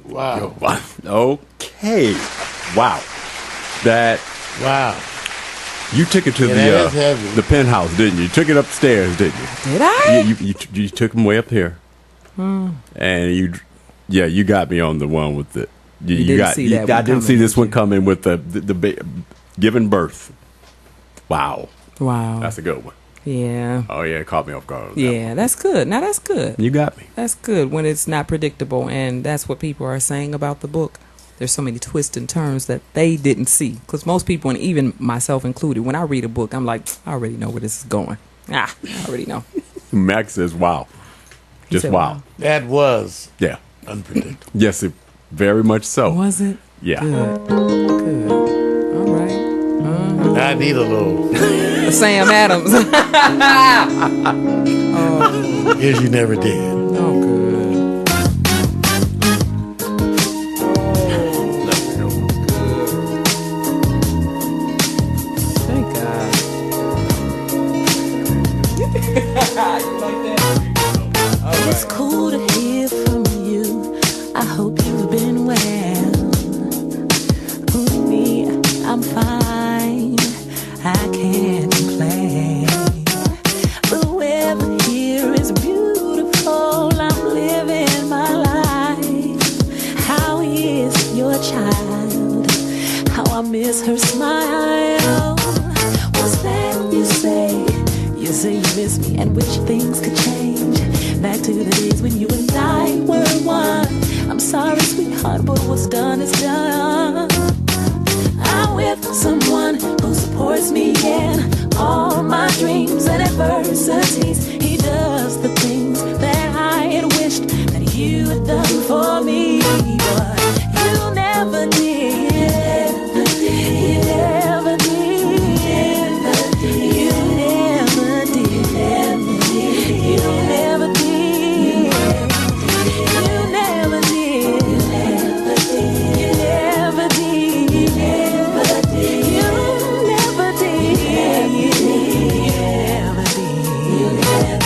Wow. Okay. Wow. Wow. You took it to the penthouse, didn't you? You took it upstairs, didn't you? Did I? You took him way up here. And you got me on the one with the. You didn't see that one I didn't see coming, this did one you? coming with the giving birth. Wow. Wow. That's a good one. Yeah. Oh yeah, it caught me off guard. Yeah, that's good. Now that's good. You got me. That's good when it's not predictable, and that's what people are saying about the book. There's so many twists and turns that they didn't see. Because most people, and even myself included, when I read a book, I'm like, I already know where this is going. I already know. Max says, wow. Just said, wow. That was unpredictable. Yes, very much so. Was it? Yeah. Good. All right. I need a little. Sam Adams. Here's You Never Did. Oh, good. Thank God. You like that? It's cool to hear from you. I hope you've been well. For me, I'm fine. I can't complain. The weather here is beautiful. I'm living my life. How is your child? How I miss her smile. What's that you say? You say you miss me and wish things could change. Back to the days when you and I were one. I'm sorry, sweetheart, but what's done is done. I'm with someone who supports me in all my dreams and adversities. He does the things that I had wished that you had done for me, but you never did. You never did. You never did. You never did. You never did. You never did. You never did. You never did.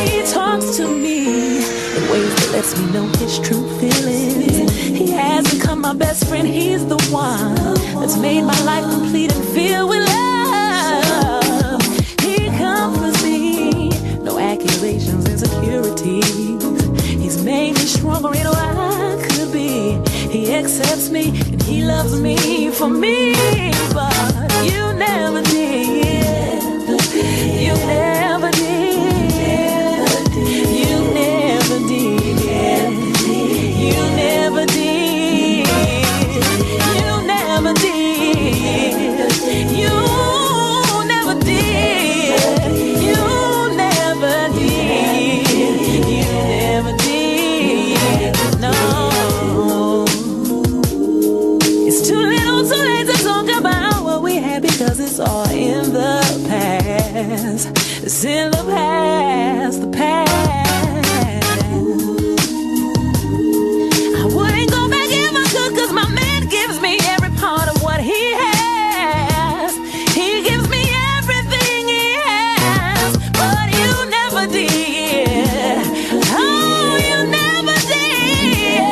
He talks to me in ways that lets me know his true feelings. He has become my best friend. He's the one that's made my life complete and filled with love. He comforts me, no accusations, insecurities. He's made me stronger in what I could be. He accepts me and he loves me for me, but you never did. You never did. You never did. You never did. You never did. You never did. You never did. You never did. No. It's too little, too late to talk about what we had because it's all in the past. It's in the past, the past. I wouldn't go back if I could, 'cause my man gives me every part of what he has. He gives me everything he has, but you never did. Oh, you never did.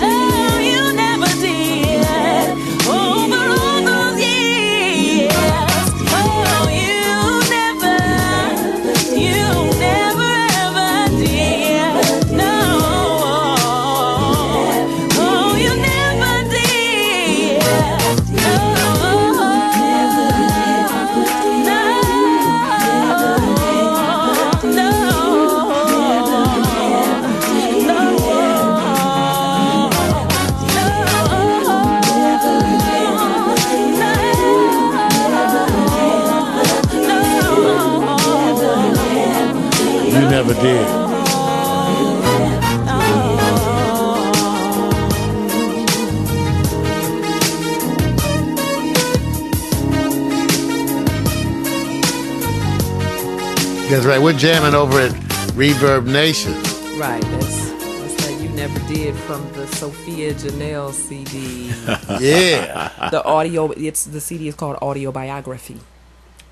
Oh, you never did. Over all those years. Oh, you never ever did. No. Oh, you never did. No. You never did. That's right. We're jamming over at Reverb Nation. Right. That's that You Never Did from the Sophia Janell CD. Yeah. The CD is called Audio Biography.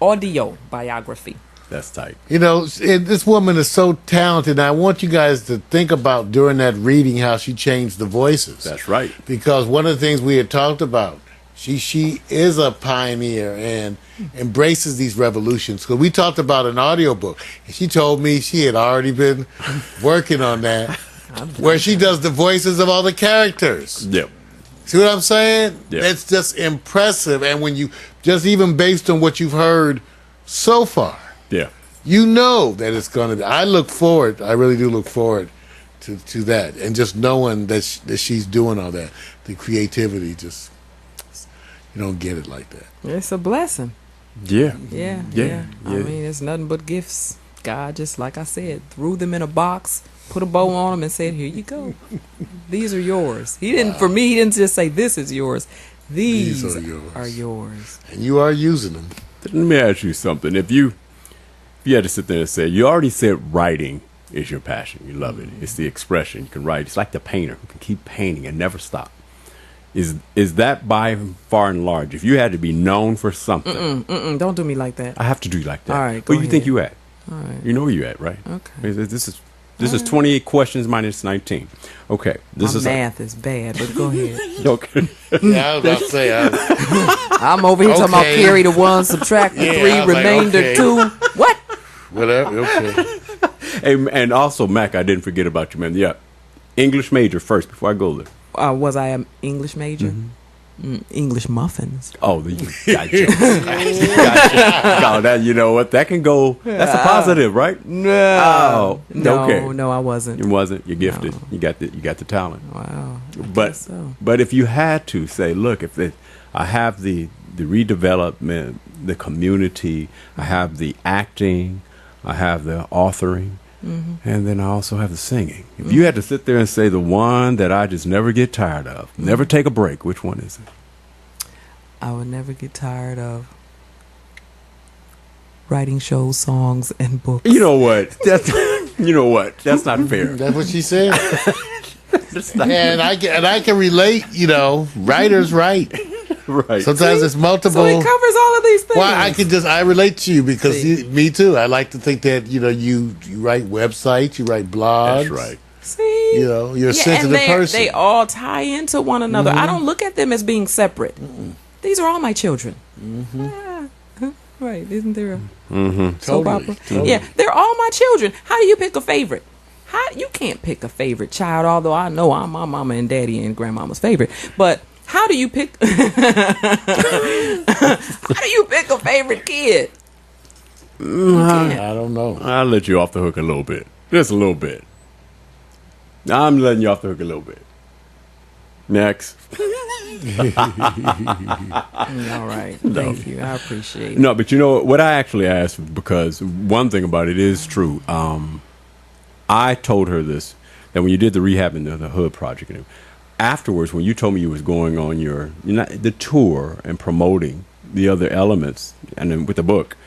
Audio Biography. That's tight. You know, this woman is so talented. And I want you guys to think about during that reading how she changed the voices. That's right. Because one of the things we had talked about, she is a pioneer and embraces these revolutions. Because we talked about an audiobook, and she told me she had already been working on that, where she does the voices of all the characters. Yep. See what I'm saying? Yeah. It's just impressive. And when you, just even based on what you've heard so far, Yeah. you know that it's going to be. I really do look forward to that. And just knowing that she's doing all that, the creativity, just, you don't get it like that. It's a blessing. Yeah. Yeah. Yeah. I mean, it's nothing but gifts. God, just like I said, threw them in a box, put a bow on them, and said, "Here you go. These are yours." He didn't. For me, he didn't just say, "This is yours." These are yours. And you are using them. Let me ask you something. If you had to sit there and say, you already said writing is your passion. You love it. It's the expression. You can write. It's like the painter who can keep painting and never stop. Is that by far and large? If you had to be known for something. Don't do me like that. I have to do you like that. All right, Where go you think ahead. you at? All right. You know where you at, right? Okay. This is 28 questions minus 19. Okay. This My is math is bad, but go ahead. okay. Yeah, I was about to say. I'm over here talking about Okay. carry the 1, subtract the Yeah, 3, I was like, remainder okay. 2. What? Whatever. Okay. And also, Mac, I didn't forget about you, man. Yeah. English major first before I go there. Was I an English major? English muffins. Oh, you gotcha. That, you know what? That can go. That's a positive, right? No. Oh, okay. No, I wasn't. It wasn't. You're gifted. No. You got the talent. Wow. But if you had to say, look, I have the redevelopment, the community, I have the acting, I have the authoring, and then I also have the singing. If you had to sit there and say the one that I just never get tired of, never take a break, which one is it? I would never get tired of writing shows, songs, and books. You know what? That's not fair. That's what she said. That's not And I can relate. You know, writers write. right. Sometimes it's multiple. So he covers all of these things. Well, I relate to you because See. me too. I like to think that you write websites, you write blogs. That's right. See? You know, you're a Yeah, sensitive and person. they all tie into one another. I don't look at them as being separate. These are all my children. Yeah. Right. Isn't there a soap opera? Totally. Yeah, they're all my children. How do you pick a favorite? You can't pick a favorite child, although I know I'm my mama and daddy and grandmama's favorite. But how do you pick a favorite kid? I don't know. I'll let you off the hook a little bit. Just a little bit. I'm letting you off the hook a little bit. Next. All right. Thank you. I appreciate it. No, but you know what I actually asked, because one thing about it is true. I told her this, that when you did the rehab and the Hood project, and afterwards, when you told me you was going on the tour and promoting the other elements, and then with the book,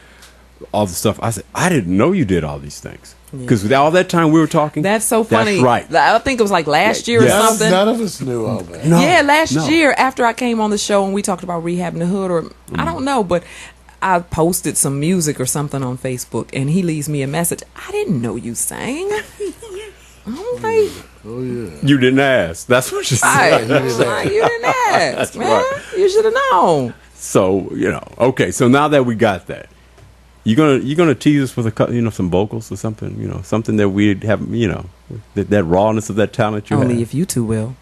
all the stuff, I said, I didn't know you did all these things. Because all that time we were talking. That's so funny. That's right. I think it was like last year or something. None of us knew all that. No, Yeah, last no. year after I came on the show and we talked about rehabbing the hood, or I don't know, but I posted some music or something on Facebook, and he leaves me a message. I didn't know you sang. I'm like, Oh yeah. You didn't ask. That's what she right. said. You didn't ask, That's man. right. You should have known. So, okay. So now that we got that, you gonna tease us with some vocals or something, something that we'd have, that rawness of that talent you Only have. if you two will.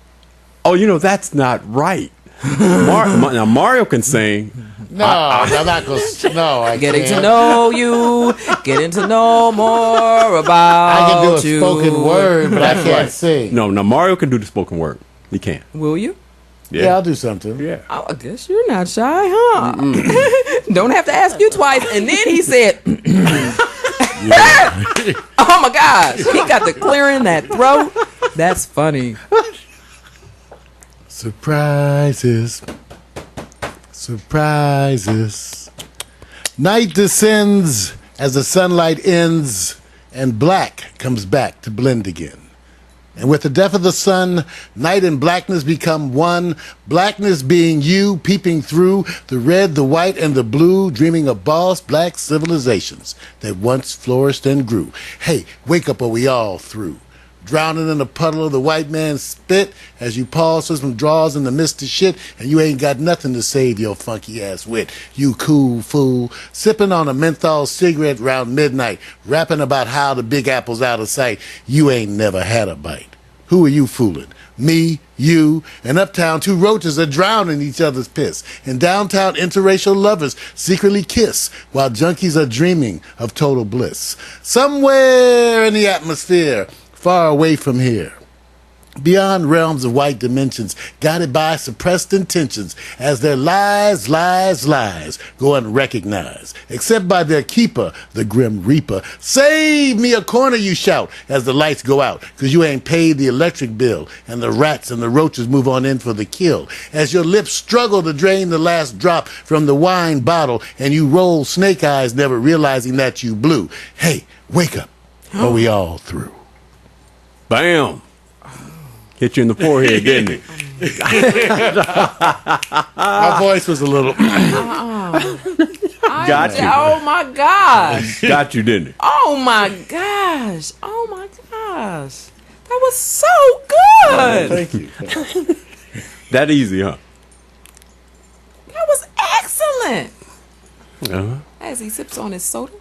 Oh, that's not right. Now Mario can sing. No, I'm not going to. No, I Getting can't. to know you, getting to know more about I can do a you. spoken word, but I That's can't right. sing. No, now Mario can do the spoken word. He can. Will you? Yeah, I'll do something. Yeah. Oh, I guess you're not shy, huh? Don't have to ask you twice. And then he said, oh my gosh, he got the clear in that throat. That's funny. Surprises. Surprises. Night descends as the sunlight ends, and black comes back to blend again. And with the death of the sun, night and blackness become one. Blackness being you, peeping through the red, the white, and the blue, dreaming of boss black civilizations that once flourished and grew. Hey, wake up or we all through. Drowning in a puddle of the white man's spit as you pause for some draws in the mist of shit, and you ain't got nothing to save your funky ass wit. You cool fool, sipping on a menthol cigarette round midnight, rapping about how the Big Apple's out of sight. You ain't never had a bite. Who are you fooling? Me, you, and uptown two roaches are drowning each other's piss. And downtown interracial lovers secretly kiss while junkies are dreaming of total bliss. Somewhere in the atmosphere, far away from here, beyond realms of white dimensions, guided by suppressed intentions, as their lies go unrecognized, except by their keeper, the Grim Reaper. Save me a corner, you shout, as the lights go out, 'cause you ain't paid the electric bill, and the rats and the roaches move on in for the kill, as your lips struggle to drain the last drop from the wine bottle, and you roll snake eyes, never realizing that you blew. Hey, wake up, or we all through. Bam! Hit you in the forehead, didn't it? My voice was a little... Got you. Oh my gosh. Got you, didn't it? Oh my gosh. Oh my gosh. That was so good. Thank you. That easy, huh? That was excellent. Uh-huh. As he sips on his soda.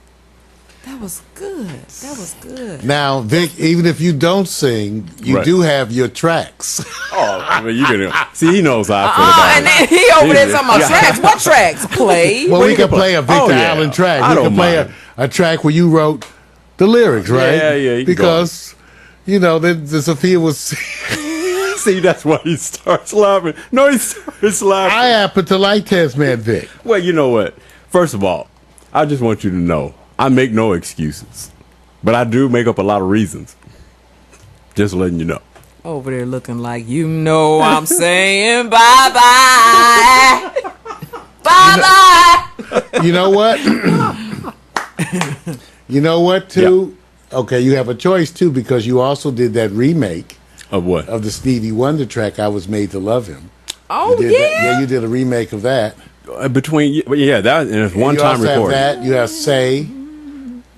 That was good. That was good. Now, Vic, even if you don't sing, you Right. do have your tracks. Oh, I mean, you can see. He knows how I feel about And it. then he over there talking about tracks. What tracks? Play. Well, we you can can play a Victor Oh, yeah. Allen track. I We don't can play mind. a track where you wrote the lyrics, right? Yeah, you can Because, you know, the Sophia was... See, that's why he starts laughing. No, he starts laughing. I happen to like Test Man Vic. Well, you know what? First of all, I just want you to know I make no excuses, but I do make up a lot of reasons. Just letting you know. Over there looking like, you know I'm saying bye-bye. Bye-bye. You know what? You know what, too? Okay, you have a choice, too, because you also did that remake Of what? of the Stevie Wonder track, I Was Made to Love Him. Oh, You did that- yeah, you did a remake of that. Between that and it's one You time also have recording. that. You have Say.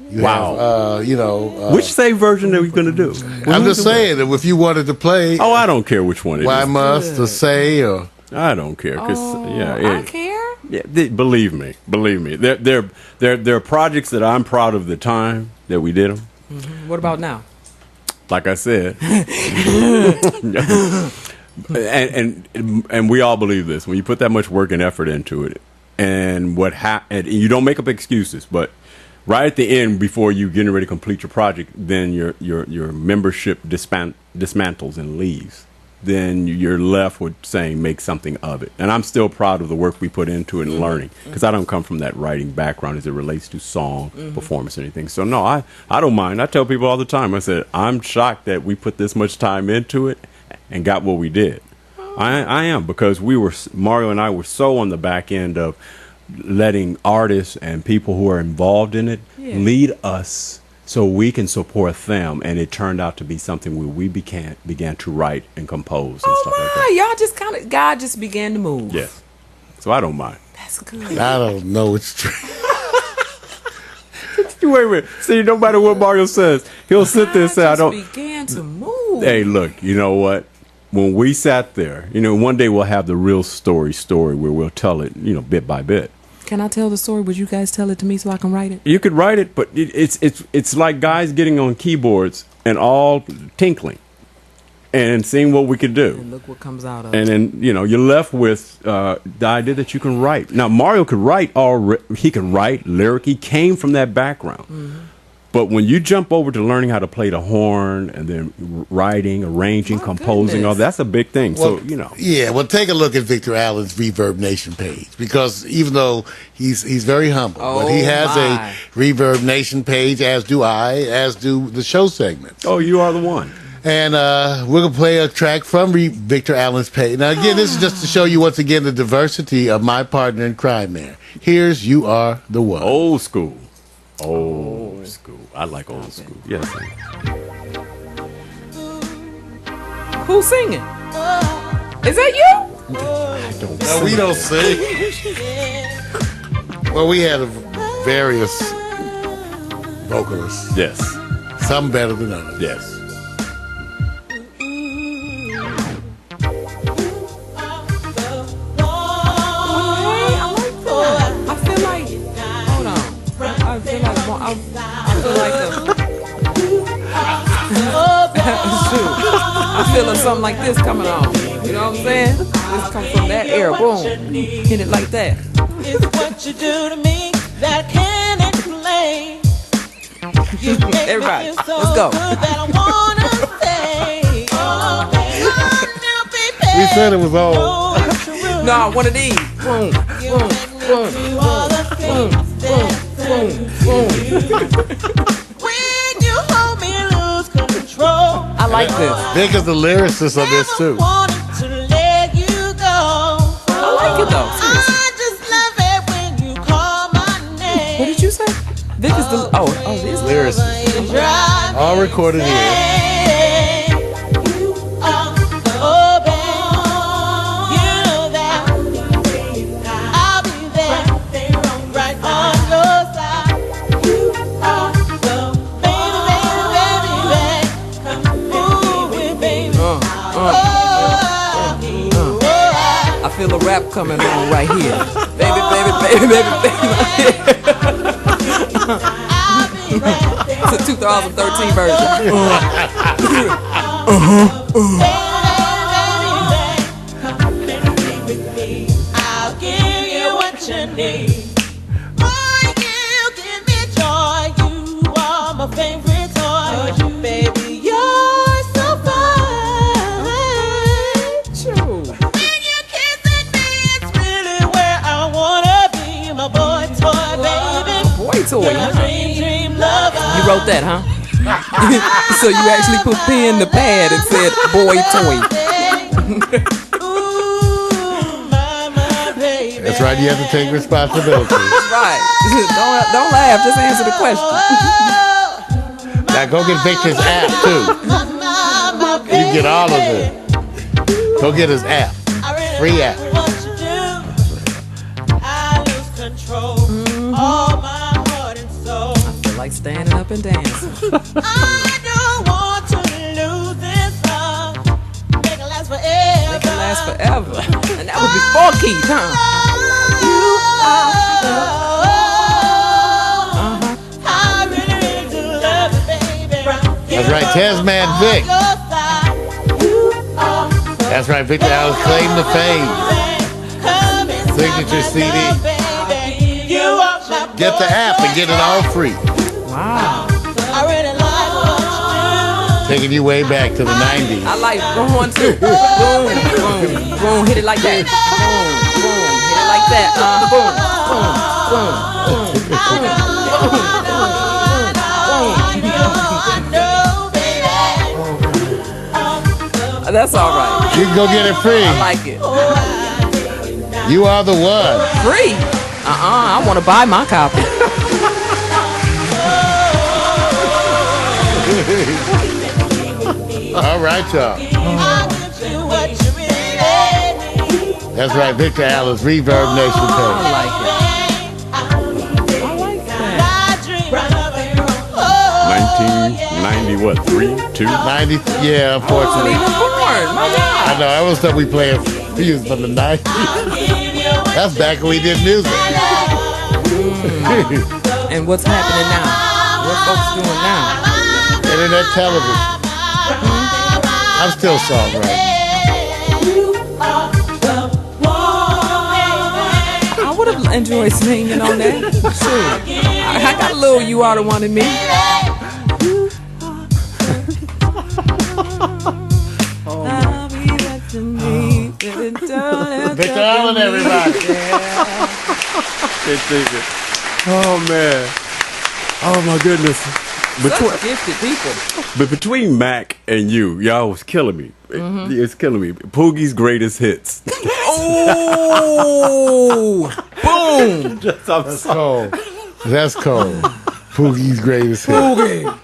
You Wow. have, you know... Which save version are we going to do? I'm just saying that if you wanted to play Oh, I don't care which one it is. Why Must or Say or... I don't care. Cause, I care. believe me. They're projects that I'm proud of the time that we did them. What about now? Like I said, and we all believe this. When you put that much work and effort into it, and and you don't make up excuses, but right at the end, before you getting ready to complete your project, then your membership dismantles and leaves. Then you're left with saying make something of it. And I'm still proud of the work we put into it and learning, because I don't come from that writing background as it relates to song, performance, or anything. So no, I don't mind. I tell people all the time, I said, I'm shocked that we put this much time into it and got what we did. I am, because Mario and I were so on the back end of letting artists and people who are involved in it lead us so we can support them, and it turned out to be something where we began to write and compose and stuff like that. Y'all just God just began to move. Yes. So I don't mind. That's good. I don't know. It's true. Wait a minute. See, no matter what Mario says, he'll sit there and say, I don't. began to move. Hey, look, you know what? When we sat there, one day we'll have the real story where we'll tell it, bit by bit. Can I tell the story? Would you guys tell it to me so I can write it? You could write it, but it's like guys getting on keyboards and all tinkling and seeing what we could do. And look what comes out of And it. then, you're left with the idea that you can write. Now, Mario could write he could write lyric. He came from that background. Mm-hmm. But when you jump over to learning how to play the horn and then writing, arranging, composing, all that's a big thing. Well, so, Yeah, well, take a look at Victor Allen's Reverb Nation page, because even though he's very humble, but he has a Reverb Nation page, as do I, as do the show segments. Oh, you are the one. And we're going to play a track from Victor Allen's page. Now, again, this is just to show you, once again, the diversity of my partner in crime there. Here's You Are the One. Old school. Old school. I like old school. Yes. Who's singing? Is that you? No, we don't sing. Well, we had various vocalists. Yes. Some better than others. Yes. I'm feeling something like this coming on. You know what I'm saying? This comes from that era. Boom. Hit it like that. It's what you do to me that I can't explain. You make Everybody, me feel so let's go. good that I wanna say, oh, baby, We said it was old. oh, it's true. No, one of these. Boom, You boom, make me boom, do all the things that boom. when you hold me, lose control. I like this. Vic is the lyricist of this too. Wanted to let you go. I like it though. I just love it when you call my name. What did you say? Vic is the this Lyricist. You drive All recorded here. me. Oh, babe, you know that I'll be there, right on your side. You are the baby, come move with baby. I feel a rap coming on right here. Baby, baby, baby, baby, baby. It's a 2013 version. I'll give you what you need. Boy, you give me joy. You are my favorite toy. Baby, you're so fine. True. When you kissing me, it's really where I wanna be. My boy toy, baby. Boy toy, My huh? dream lover. You wrote that, huh? So you actually put pen to pad and said boy toy. Ooh, my baby. That's right. You have to take responsibility. Right. Don't laugh. Just answer the question. Now go get Victor's app too. You get all of it. Go get his app. Free app. What you do, I lose control. All my heart and soul. I feel like standing up and dancing. I don't want to lose this love. Make it last forever. It can last forever. And that was before Keith, huh? I really, really do love you, baby. That's right. Tasman Vic. That's right. Victor Allen's claim to fame. Signature CD. Get the app and get it all free. Wow. I really like what you Taking you way back to the 90s. I like going too. Boom, boom, boom. Hit it like that. Boom, boom. Hit it like that. Boom, boom, boom, boom. That's all right. You can go get it free. I like it. You are the one. Free? I want to buy my copy. All right, y'all. That's right. Victor Allen's Reverb Nation I page. like it. I like that. 1990, what, 3, 2? 90, yeah, I wasn't unfortunately. even born. My God. I know, that was stuff we played music from the 90s. That's back when we did music. And what's happening now? What folks doing now? Internet television. I'm still songwriting. I would have enjoyed singing on that. Sure. I got a little "You Are the One" in me. Victor Allen, everybody. Oh, man. Oh, my goodness. Such gifted people. But between Mac and y'all was killing me. It's killing me. Poogie's greatest hits. Oh, boom! That's cold. That's cold. Poogie's greatest hit. Poogie.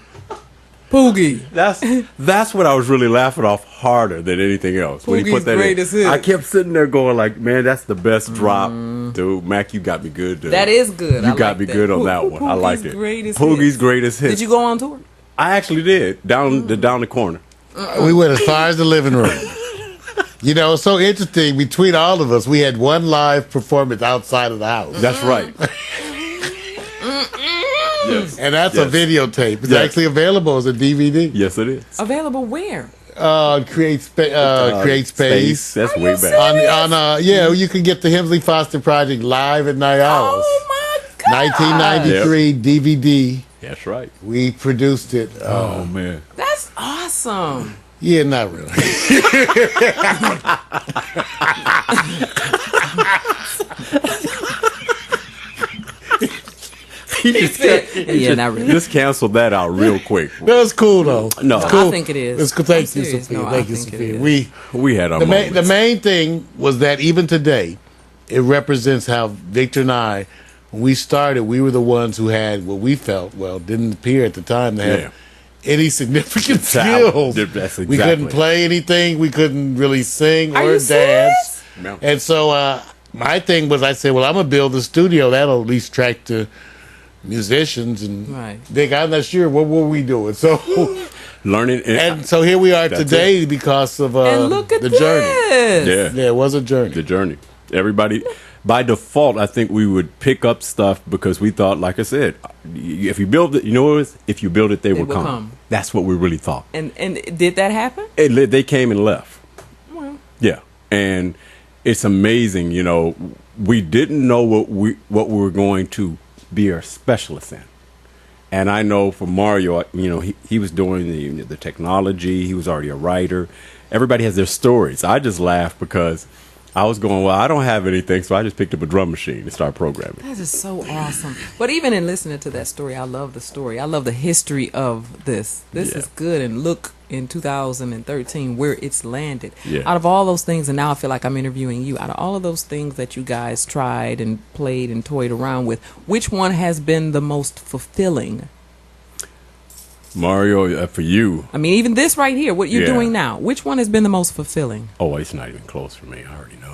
Poogie. That's what I was really laughing off harder than anything else. When he Poogie's put that greatest hit. I kept sitting there going like, man, that's the best drop. Dude, Mac, you got me good. Dude. That is good. You I got like me that. good on that one. I liked it. Poogie's greatest hit. Did you go on tour? I actually did. Down the corner. We went as far as the living room. You know, it's so interesting. Between all of us, we had one live performance outside of the house. That's right. Yes. And that's a videotape. It's actually available as a DVD. Yes, it is. Available where? Create Space. That's way back. Yeah, you can get the Hemsley Foster Project live at Night Owls. Oh my God. 1993 DVD. That's right. We produced it. Oh man. That's awesome. Yeah, not really. Not really. Just canceled that out real quick. That's cool though. No, it's cool. I think it is. It's cool. Thank I'm you, serious. Sophia. No, Thank I you, think it Sophia. is. we had our the moments. main thing was that even today, it represents how Victor and I, when we started, we were the ones who had what we felt, didn't appear at the time to have any significant skills. That's exactly. We couldn't play anything. We couldn't really sing Are or you dance. serious? No. And so my thing was, I said, well, I'm going to build a studio. That'll at least attract the musicians. And Right. Vic, I'm not sure. What were we doing? So... Learning And so here we are That's today because of And look at the this. journey. Yeah. Yeah, it was a journey. The journey. Everybody, by default, I think we would pick up stuff because we thought, like I said, if you build it, if you build it, they will come. That's what we really thought. And did that happen? They came and left. Well, Yeah, and it's amazing. We didn't know what we were going to be our specialists in. And I know for Mario, he was doing the technology. He was already a writer. Everybody has their stories. I just laughed because I was going, well, I don't have anything, so I just picked up a drum machine and started programming. that is so awesome. But even in listening to that story, I love the story. I love the history of this. This is good. And look, in 2013, where it's landed. Yeah. Out of all those things, and now I feel like I'm interviewing you, out of all of those things that you guys tried and played and toyed around with, which one has been the most fulfilling? Mario, for you. I mean, even this right here, what you're Yeah. doing now, which one has been the most fulfilling? Oh, it's not even close for me. I already know.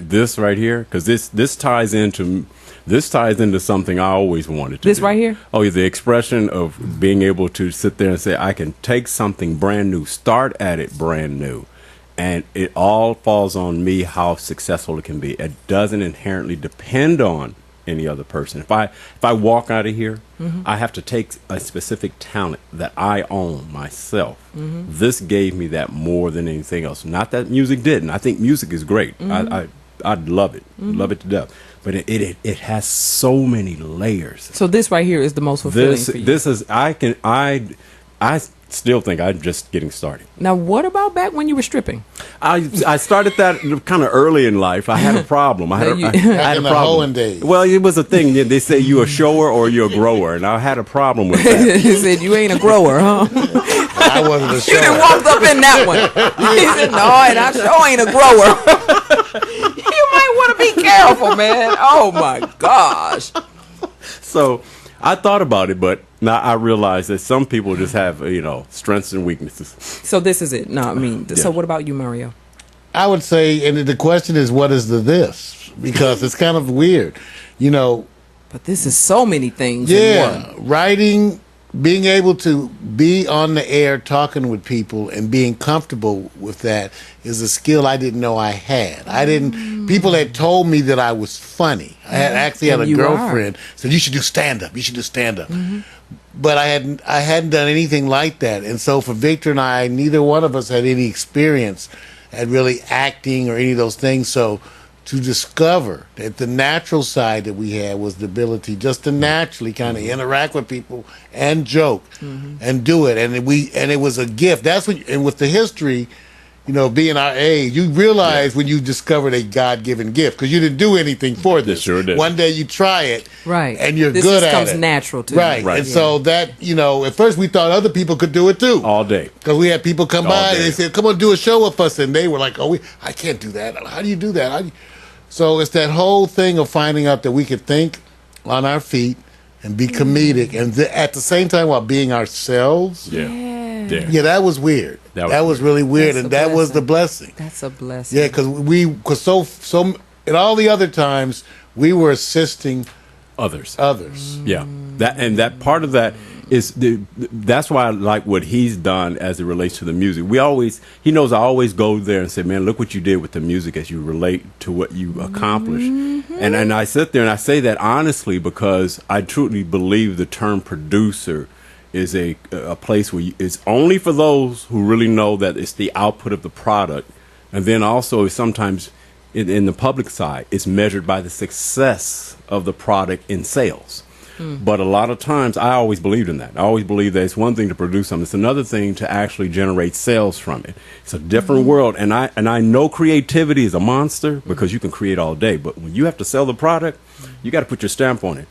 This right here, because this ties into something I always wanted to do. This right here? Oh, yeah, the expression of being able to sit there and say, I can take something brand new, start at it brand new, and it all falls on me how successful it can be. It doesn't inherently depend on any other person. If I walk out of here, I have to take a specific talent that I own myself. This gave me that more than anything else. Not that music didn't. I think music is great. I'd love it, love it to death. But it has so many layers. So this right here is the most fulfilling for you. This is I still think I'm just getting started. Now, what about back when you were stripping? I started that kind of early in life. I had a problem. I had a Back in the problem. hoeing days. Well, it was a thing. They say you a shower or you a grower, and I had a problem with that. He said, you ain't a grower, huh? I wasn't a You done show. walked up in that one. He said, no, and I sure ain't a grower. You might want to be careful, man. Oh, my gosh. So I thought about it, but now I realize that some people just have strengths and weaknesses. So this is it. No, I mean, so what about you, Mario? I would say, and the question is, what is the this? Because it's kind of weird. But this is so many things in one. Writing, being able to be on the air talking with people and being comfortable with that is a skill I didn't know I had. People had told me that I was funny. I actually had And a you girlfriend said, you should do stand-up, But I hadn't done anything like that. And so for Victor and I, neither one of us had any experience at really acting or any of those things. So to discover that the natural side that we had was the ability just to naturally kind of interact with people and joke and do it. And it was a gift. That's when, and with the history, being our age, you realize when you discovered a God-given gift because you didn't do anything for this. Sure did. One day you try it, Right. and you're this good just at comes it. natural to Right. you. And so that, at first we thought other people could do it too. All day. Because we had people come All by and day. they said, come on, do a show with us. And they were like, I can't do that. How do you do that? So it's that whole thing of finding out that we could think on our feet, and be comedic, and at the same time while being ourselves. Yeah. Yeah, that was weird. That was really weird, That's and a that was the blessing. blessing. That's a blessing. Yeah, because so in all the other times we were assisting Others. others. That part of that is that's why I like what he's done as it relates to the music. He knows I always go there and say, man, look what you did with the music as you relate to what you accomplished. And I sit there and I say that honestly because I truly believe the term producer is a place where it's only for those who really know that it's the output of the product. And then also sometimes in the public side, it's measured by the success of the product in sales. But a lot of times, I always believed in that. I always believe that it's one thing to produce something. It's another thing to actually generate sales from it. It's a different world. And I know creativity is a monster because you can create all day. But when you have to sell the product, you got to put your stamp on it.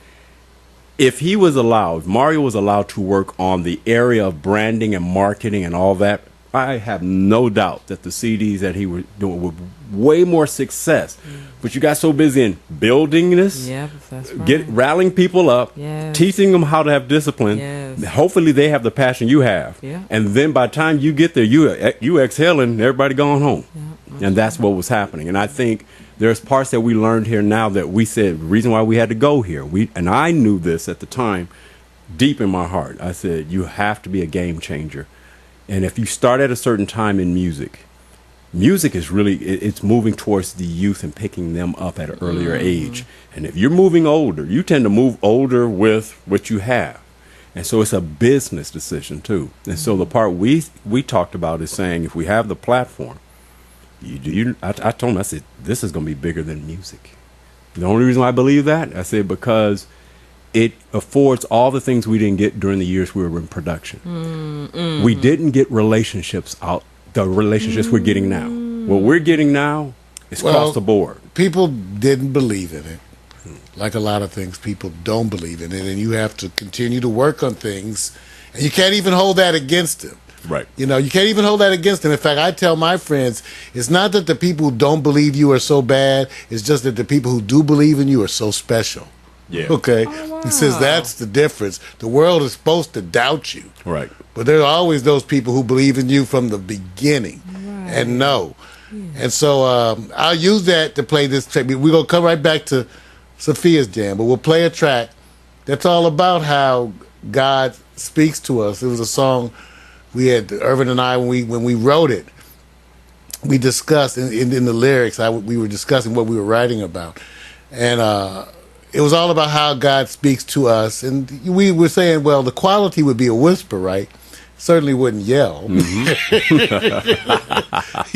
If Mario was allowed to work on the area of branding and marketing and all that, I have no doubt that the CDs that he was doing would way more success. But you got so busy in building this, that's right. rallying people up, teaching them how to have discipline. Hopefully they have the passion you have. And then by the time you get there, you exhaling, everybody going home. And that's what was happening. And I think there's parts that we learned here now that we said, the reason why we had to go here. And I knew this at the time, deep in my heart. I said, you have to be a game changer. And if you start at a certain time in music is really, it's moving towards the youth and picking them up at an earlier age. And if you're moving older, you tend to move older with what you have. And so it's a business decision too. And so the part we talked about is saying, if we have the platform, I told him, I said, this is going to be bigger than music. The only reason why I believe that, I said, because it affords all the things we didn't get during the years we were in production. We didn't get relationships out, the relationships we're getting now. What we're getting now is across the board. People didn't believe in it. Like a lot of things, people don't believe in it, and you have to continue to work on things, and you can't even hold that against them. Right. You know, you can't even hold that against them. In fact, I tell my friends, it's not that the people who don't believe you are so bad, it's just that the people who do believe in you are so special. Yeah. Okay. He says that's the difference. The world is supposed to doubt you. Right. But there are always those people who believe in you from the beginning and know. And so I'll use that to play this track. We're going to come right back to Sophia's Jam, but we'll play a track that's all about how God speaks to us. It was a song we had, Irvin and I, when we wrote it, we discussed in the lyrics, we were discussing what we were writing about. And it was all about how God speaks to us. And we were saying, well, the quality would be a whisper, right? Certainly wouldn't yell. You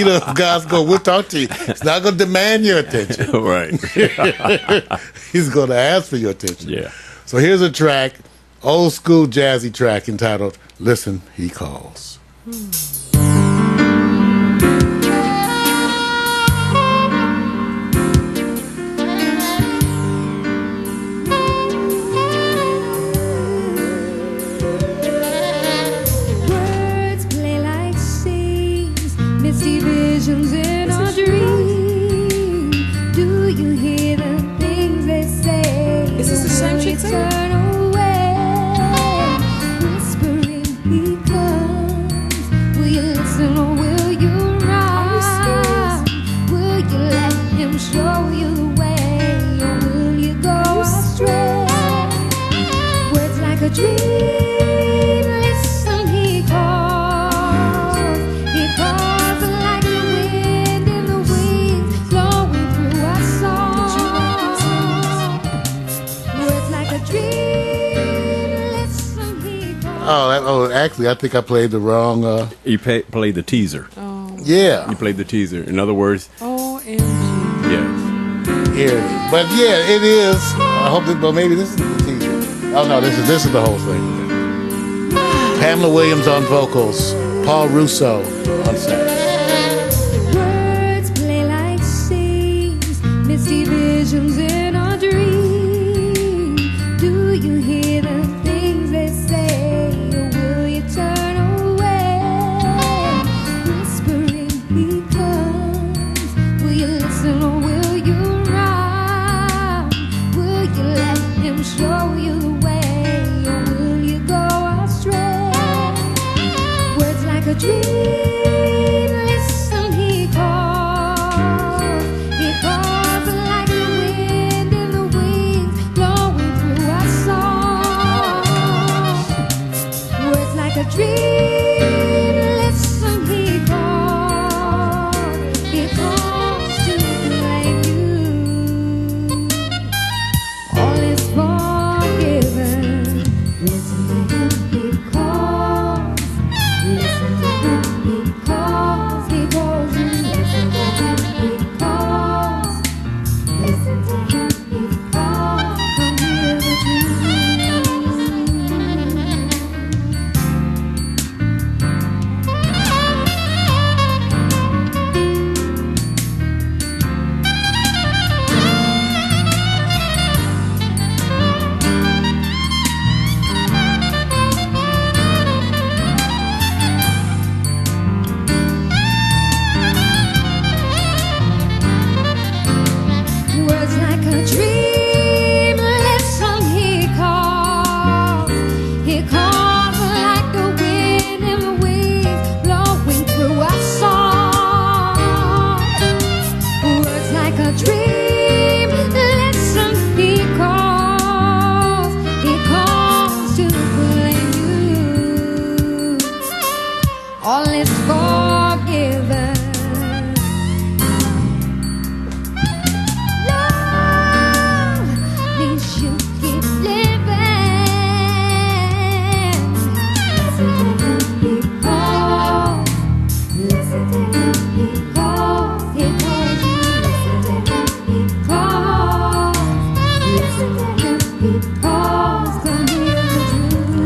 know, if God's going, we'll talk to you. He's not going to demand your attention. Right. He's going to ask for your attention. Yeah. So here's a track, old school jazzy track entitled, Listen, He Calls. Visions in our dream. Do you hear the things they say? Is this the same chick singing? Turn away, whispering he comes. Will you listen or will you run? Will you let him show you the way, or will you go astray? Words like a dream. Listen, he calls. He calls. Actually, I think I played the wrong. You played the teaser. Oh. Yeah. You played the teaser. In other words, OMG. yes. Here it is. But yeah, it is. I hope that, well, maybe this is the teaser. Oh no, this is the whole thing. Pamela Williams on vocals, Paul Russo on sax. Words play like scenes, misty visions in our dream. Do you hear the things they say, or will you turn away? Whispering he comes. Will you listen or will you run? Will you let him show you the way?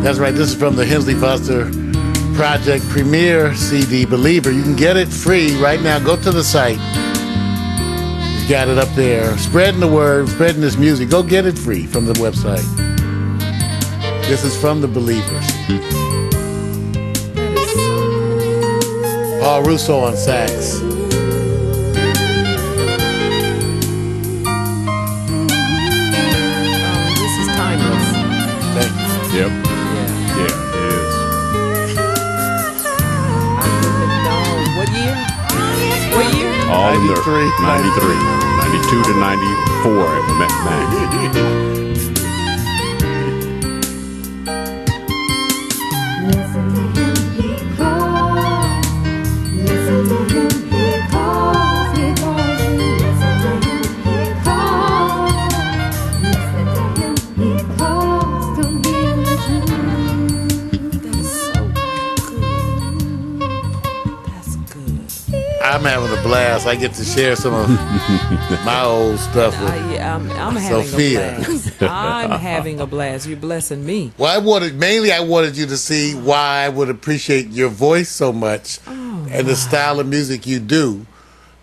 That's right. This is from the Hensley Foster Project Premiere CD, Believer. You can get it free right now. Go to the site. You got it up there. Spreading the word, spreading this music. Go get it free from the website. This is from the Believers. Paul Russo on sax. This is timeless. Thank you. Yep. Yeah. Yeah, it is. I wouldn't have known. What year? What year? All in the 93. 93, 92 to 94 at Max. Listen to him, he calls. Listen to him, he calls. He calls you. Listen to him, he calls. Listen to him, he calls. Come hear the truth. That's so good. That's good. I'm having a blast. I get to share some of my old stuff with Yeah, I'm having Sophia. a blast. I'm having a blast. You're blessing me. Well, I wanted you to see why I would appreciate your voice so much and the style of music you do,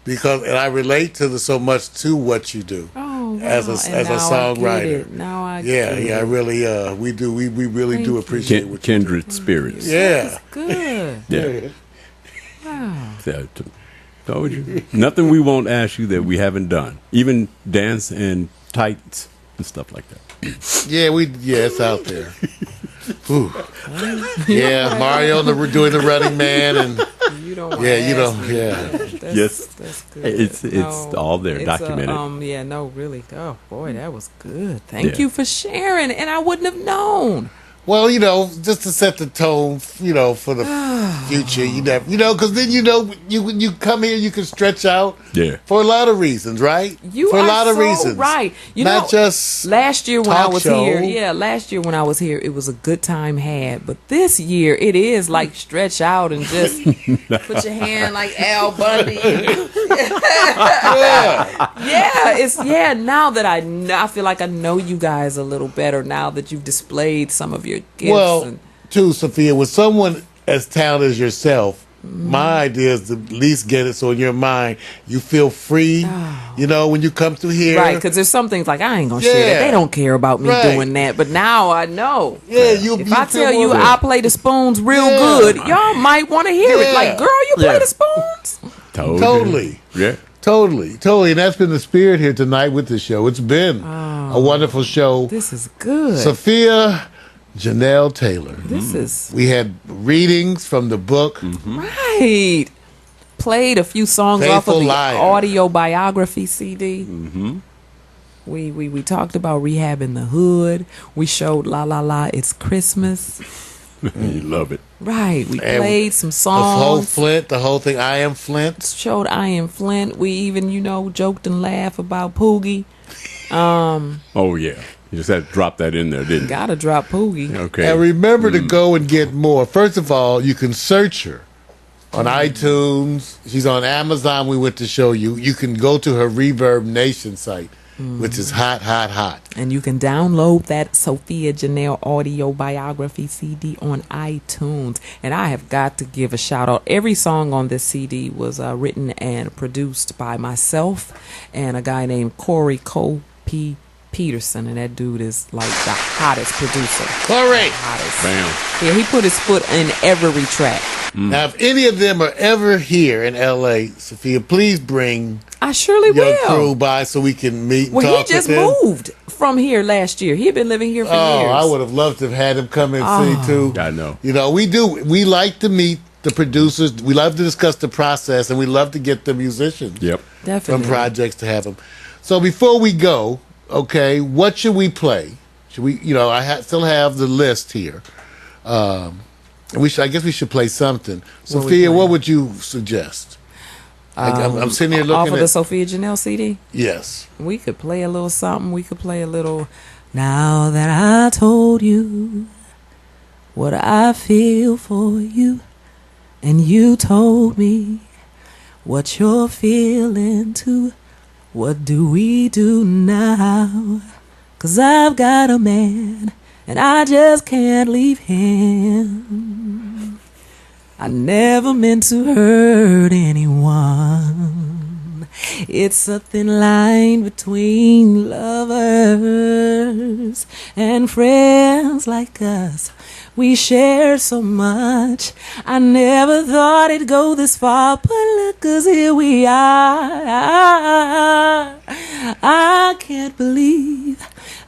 and I relate so much to what you do Oh, wow. as a And now I songwriter. get it. Now I Yeah, get yeah, I it. really we really Thank do you. appreciate what you Kindred spirits. do. Yeah. That's good. Yeah. Wow. Told you. Nothing we won't ask you that we haven't done. Even dance and tights and stuff like that. Yeah, it's out there. Ooh. Yeah, Mario doing the Running Man, and You don't want yeah, to you ask know, me. yeah. That's, Yes. That's good. It's all there, it's documented. Yeah, no, really. Oh, boy, that was good. Thank Yeah. you for sharing. And I wouldn't have known. Well, just to set the tone, for the future, because then you come here, you can stretch out, Yeah. for a lot of reasons, right? You for are a lot of so reasons, right. Not just last year when I talk was show. here. Yeah, last year when I was here, it was a good time had. But this year, it is like stretch out and just put your hand like Al Bundy. yeah. Now that I feel like I know you guys a little better now that you've displayed some of your gifts. Well, too, Sophia, with someone as talented as yourself, my idea is to at least get it so in your mind you feel free. When you come through here, right, because there's some things like I ain't gonna share Yeah. that. They don't care about me Right. doing that. But now I know. Yeah, If I tell you I I play the spoons real Yeah. good, y'all might want to hear it. Yeah. Like, girl, you play Yeah. the spoons? Totally. Yeah. Totally. And that's been the spirit here tonight with the show. It's been a wonderful show. This is good. Sophia Janell Taylor. This is We had readings from the book. right. Played a few songs off Faithful of the Liar. audio biography CD. We talked about rehabbing the hood. We showed La La La, It's Christmas. You love it. Right. We And played some The whole songs. Flint, the whole thing. I Am Flint. Showed I Am Flint. We even, joked and laughed about Poogie. Oh, yeah. You just had to drop that in there, didn't you? Gotta drop Poogie. Okay. And remember to go and get more. First of all, you can search her on iTunes. She's on Amazon. We went to show you. You can go to her Reverb Nation site, which is hot, hot, hot. And you can download that Sophia Janell audio biography CD on iTunes. And I have got to give a shout out. Every song on this CD was written and produced by myself and a guy named Corey Cole P. Peterson. And that dude is like the hottest producer. Corey! Hottest. Bam. Yeah, he put his foot in every track. Now, if any of them are ever here in L.A., Sophia, please bring I surely your will. crew by so we can meet and Well, talk he just with them. moved from here last year. He had been living here for Oh, years. I would have loved to have had him come and see too. I know. We do. We like to meet the producers. We love to discuss the process, and we love to get the musicians Yep. from Definitely. projects to have them. So before we go, okay, what should we play? Should we? Still have the list here. I guess we should play something. What we Sophia, playing? what would you suggest? I'm sitting here Off looking of the at. Sophia Janell CD? Yes. We could play a little something. We could play a little. Now that I told you what I feel for you, and you told me what you're feeling too, what do we do now? 'Cause I've got a man, and I just can't leave him. I never meant to hurt anyone. It's a thin line between lovers and friends like us. We share so much. I never thought it'd go this far, but look, 'cause here we are. I can't believe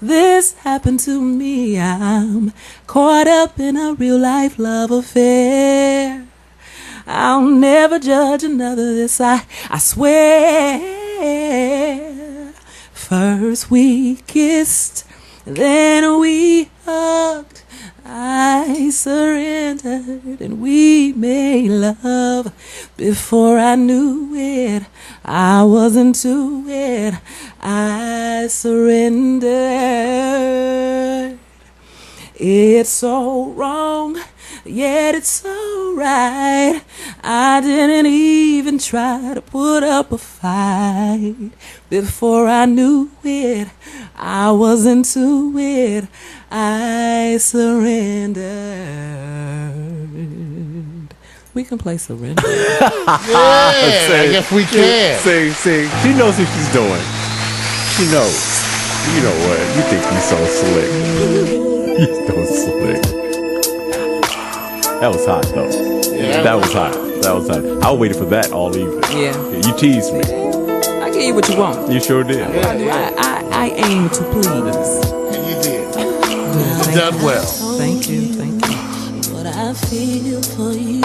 this happened to me. I'm caught up in a real life love affair. I'll never judge another, this I swear. First we kissed, then we hugged. I surrendered and we made love. Before I knew it, I was into it. I surrendered. It's so wrong, yet it's so right. I didn't even try to put up a fight. Before I knew it, I was into it. I surrendered. We can play Surrender. Yeah, I guess we can. See, she knows what she's doing. She knows. You know what? You think you're so slick. You're so slick. That was hot, though. Yeah, that was hot. That was hot. I waited for that all evening. Yeah. You teased me. I gave you what you want. You sure did. I aim to please. And you did. You done well. Thank you. What I feel for you,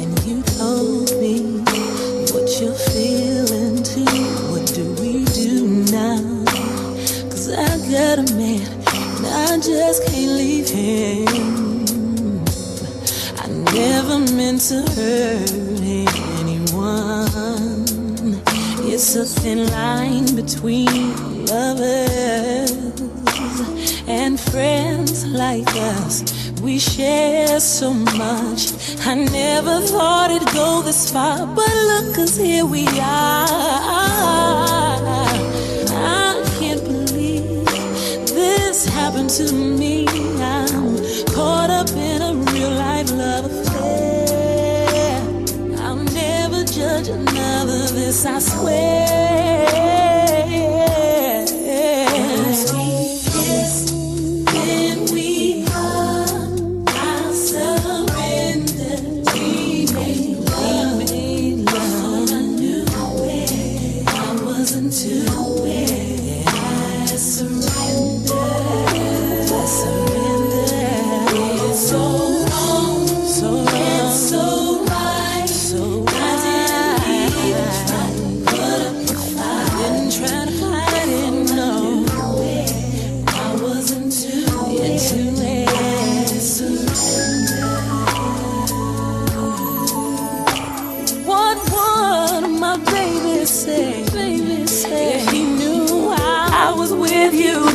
and you told me what you're feeling too. What do we do now? 'Cause I got a man, and I just can't leave him. I never meant to hurt anyone. It's a thin line between lovers and friends like us. We share so much. I never thought it'd go this far, but look, 'cause here we are. I can't believe this happened to me. I'm caught up in a real life love affair. I'll never judge another, this I swear.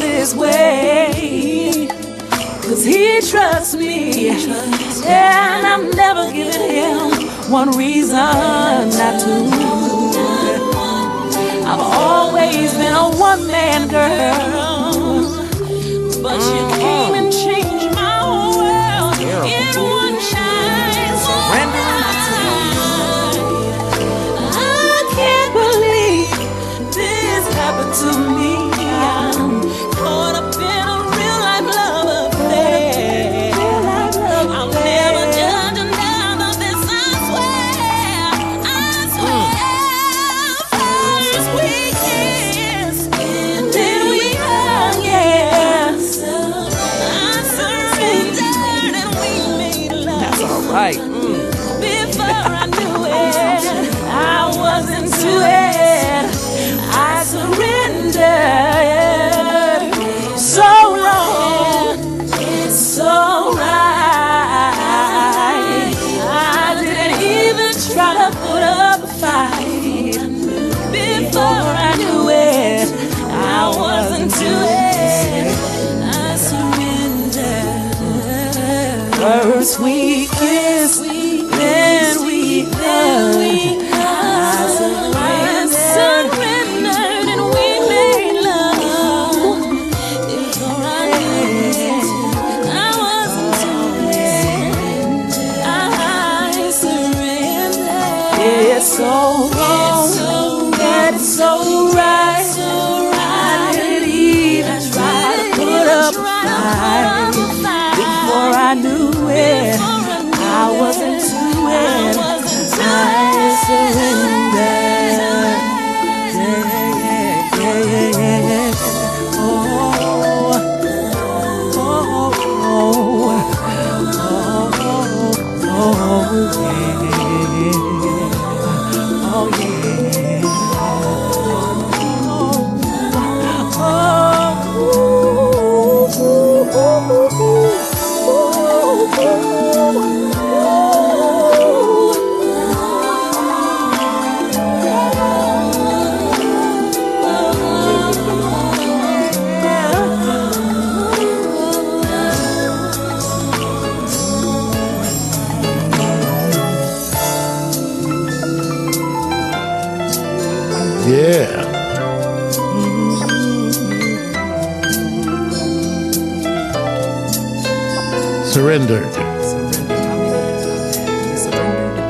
This way, 'cause he trusts me, and I'm never giving him one reason not to. I've always been a one-man girl, but you came and changed my whole world in one night. I can't believe this happened to me. Caught up in a real life love affair. I'll never judge another, this I swear. First we kissed, then we hugged, yes. I surrendered and we made so right. I didn't even try to put up a fight. Before I knew it, I was into it. I surrendered. Yeah. Yeah. Surrendered. Surrender. How many years I've had? You surrendered?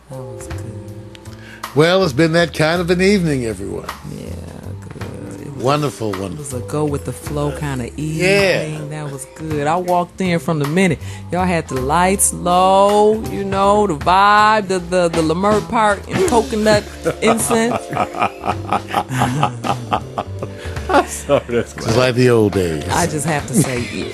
That was good. Well, it's been that kind of an evening, everyone. Yeah, good. It was, Wonderful, it wonderful. was a go with the flow kind of evening. Yeah. That was good. I walked in from the minute. Y'all had the lights low, you know, the vibe, the Lemur Park and coconut incense. Oh, that's It's like the old days. I just have to say, you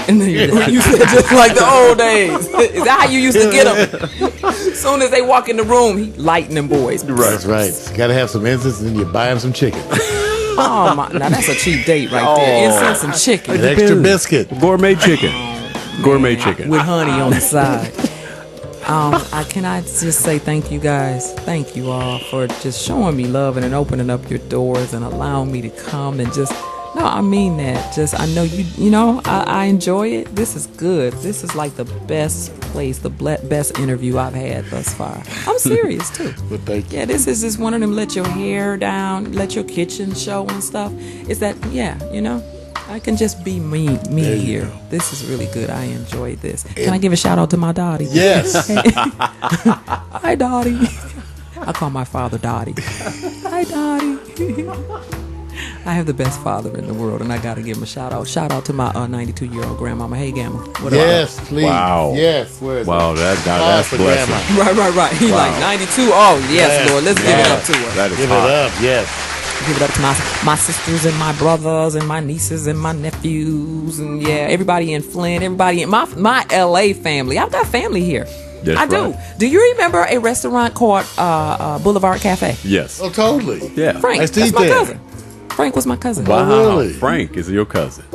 said just like the old days. Is that how you used to get them? As soon as they walk in the room, he lighting them boys. That's right. Got to have some incense, and then you buy them some chicken. Oh my! Now that's a cheap date right there. Incense and chicken An extra biscuit. gourmet chicken. Gourmet chicken. with honey on the side. Can I just say thank you guys? Thank you all for just showing me love and opening up your doors and allowing me to come and just. No, I mean that. Just I know you know I enjoy it. This is good. This is like the best place, the best interview I've had thus far. I'm serious too. Well, thank you. Yeah, this is just one of them let your hair down, let your kitchen show and stuff. It's that, yeah, you know, I can just be me There you here. go. This is really good. I enjoy this. Can I give a shout out to my Dottie? Yes. Hi, Dottie. I call my father Dottie. Hi, Dottie. I have the best father in the world, and I got to give him a shout out. Shout out to my 92-year-old grandmama. Hey, Gamma. What up? Yes, please. Wow. Yes. Where is Wow, it? that's for blessing. grandma. Right. He Wow. like 92. Oh, yes, Yes, Lord. Let's give it up to her. That is Give hot. it up. Yes. Give it up to my sisters and my brothers and my nieces and my nephews and yeah, everybody in Flint, everybody in my LA family. I've got family here. That's I do. right. Do you remember a restaurant called Boulevard Cafe? Yes. Oh, totally. Yeah. Frank, Nice to that's eat my there. cousin. Frank was my cousin. Wow. really? Frank is your cousin.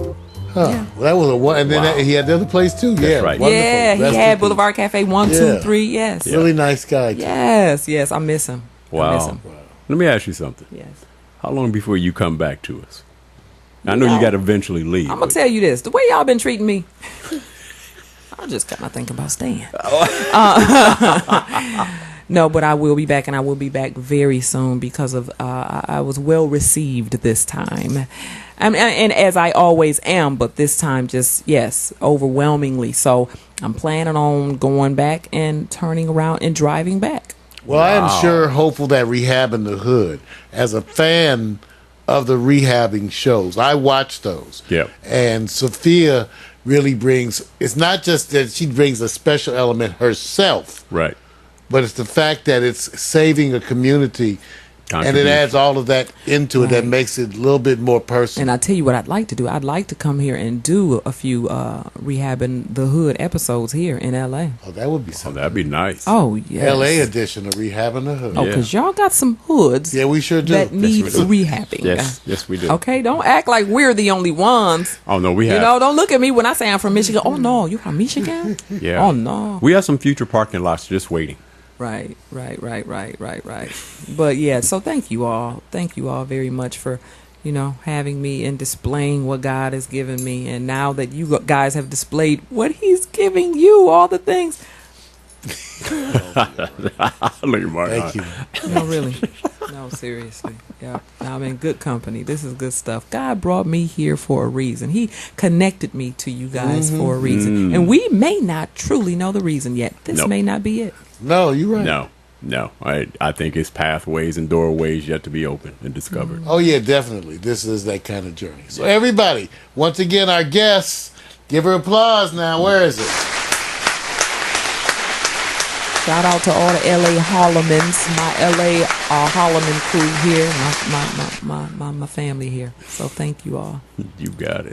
Huh. Yeah. Well, that was a one. And then Wow. he had the other place too. Yeah. right. Wonderful. Yeah, he Rest in had peace. Boulevard Cafe 1, 2, Yeah. 3. Yes. Really nice guy. too. Yes. I miss him. I miss Wow. him. Let me ask you something. Yes. How long before you come back to us? I know you got to eventually leave. I'm gonna tell you this: the way y'all been treating me, I just kind of think about staying. No, but I will be back, and I will be back very soon because of I was well received this time, and as I always am, but this time just overwhelmingly. So I'm planning on going back and turning around and driving back. Well, I am sure hopeful that Rehab in the Hood, as a fan of the rehabbing shows, I watch those. Yep. And Sophia really brings, it's not just that she brings a special element herself, Right. but it's the fact that it's saving a community. And it Contribution. adds all of that into it that Right. makes it a little bit more personal. And I tell you what I'd like to do. I'd like to come here and do a few Rehabbing the Hood episodes here in LA. Oh, that would be Oh, something. that'd be nice. Oh, yes. LA edition of Rehab in the Hood. Oh, Yeah. because y'all got some hoods Yeah, we sure do. that need we do. rehabbing. Yes. Yes, we do. Okay, don't act like we're the only ones. Oh, no, we have. You know, don't look at me when I say I'm from Michigan. Oh, no, you from Michigan? Yeah. Oh, no. We have some future parking lots just waiting. Right. But yeah, so thank you all. Thank you all very much for, having me and displaying what God has given me. And now that you guys have displayed what He's giving you, all the things. Look at Mark. Thank you. No, really. No, seriously. Yeah. I'm in good company. This is good stuff. God brought me here for a reason. He connected me to you guys for a reason. And we may not truly know the reason yet. This Nope. may not be it. No, you're right. No. I think it's pathways and doorways yet to be opened and discovered. Oh yeah, definitely. This is that kind of journey. So everybody, once again, our guests, give her applause now. Where is it? Shout out to all the LA Harlemans, my LA Harleman crew here, my family here. So thank you all. You got it.